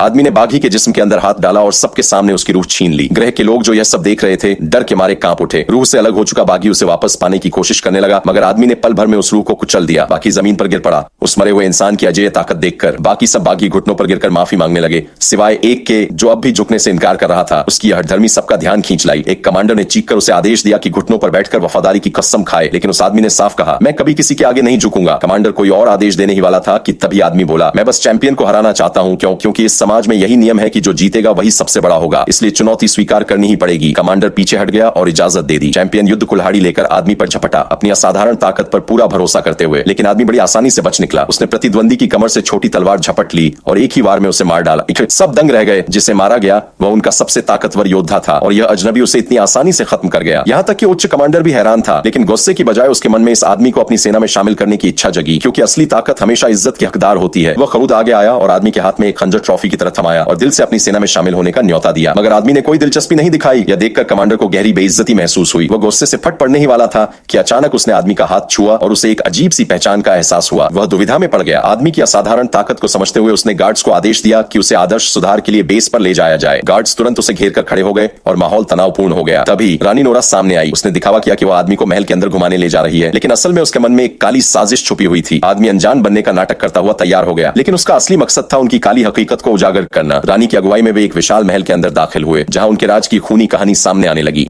आदमी ने बाघी के जिस्म के अंदर हाथ डाला और सबके सामने उसकी रूह छीन ली। ग्रह के लोग जो यह सब देख रहे थे डर के मारे कांप उठे। रूह से अलग हो चुका बाघी उसे वापस पाने की कोशिश करने लगा, मगर आदमी ने पल भर में उस रूह को कुचल दिया। बाकी जमीन पर गिर पड़ा। उस मरे हुए इंसान की अजय ताकत देखकर बाकी सब बाघी घुटनों पर गिरकर माफी मांगने लगे, सिवाय एक के जो अब भी झुकने से इनकार कर रहा था। उसकी हठधर्मी सबका ध्यान खींच लाई। एक कमांडर ने चीखकर उसे आदेश दिया कि घुटनों पर बैठकर वफादारी की कसम खाए, लेकिन उस आदमी ने साफ कहा, मैं कभी किसी के आगे नहीं झुकूंगा। कमांडर कोई और आदेश देने ही वाला था कि तभी आदमी बोला, मैं बस चैंपियन को हराना चाहता हूं, क्योंकि इस समाज में यही नियम है कि जो जीतेगा वही सबसे बड़ा होगा, इसलिए चुनौती स्वीकार करनी ही पड़ेगी। कमांडर पीछे हट गया और इजाजत दे दी। चैंपियन युद्ध कुल्हाड़ी लेकर आदमी पर झपटा, अपनी असाधारण ताकत पर पूरा भरोसा करते हुए, लेकिन आदमी बड़ी आसानी से बच निकला। उसने प्रतिद्वंदी की कमर से छोटी तलवार झपट ली और एक ही वार में उसे मार डाला। सब दंग रह गए। जिसे मारा गया वह उनका सबसे ताकतवर योद्धा था और यह अजनबी उसे इतनी आसानी से खत्म कर गया। यहाँ तक कि उच्च कमांडर भी हैरान था, लेकिन गुस्से की बजाय उसके मन में इस आदमी को अपनी सेना में शामिल करने की इच्छा जगी, क्योंकि असली ताकत हमेशा इज्जत की हकदार होती है। वह खुद आगे आया और आदमी के हाथ में एक खंजर ट्रॉफी की तरह थमाया और दिल से अपनी सेना में शामिल होने का न्योता दिया। मगर आदमी ने कोई दिलचस्पी नहीं दिखाई। यह देखकर कमांडर को गहरी बेइज्जती महसूस हुई। वह गुस्से से फट पड़ने ही वाला था कि अचानक उसने आदमी का हाथ छुआ और उसे एक अजीब सी पहचान का एहसास हुआ। वह दुविधा में पड़ गया। आदमी की असाधारण ताकत को समझते हुए उसने गार्ड्स को आदेश दिया कि उसे आदर्श सुधार के लिए बेस पर ले जाया जाए। गार्ड्स तुरंत उसे घेर कर खड़े हो गए और माहौल तनावपूर्ण हो गया। तभी रानी नोरा सामने आई। उसने दिखावा किया कि वह आदमी को महल के अंदर घुमाने ले जा रही है, लेकिन असल में उसके मन में एक काली साजिश छुपी हुई थी। आदमी अनजान बनने का नाटक करता हुआ तैयार हो गया, लेकिन उसका असली मकसद था उनकी काली हकीकत को उजागर करना। रानी की अगुवाई में वे एक विशाल महल के अंदर दाखिल हुए, जहां उनके राज की खूनी कहानी सामने आने लगी।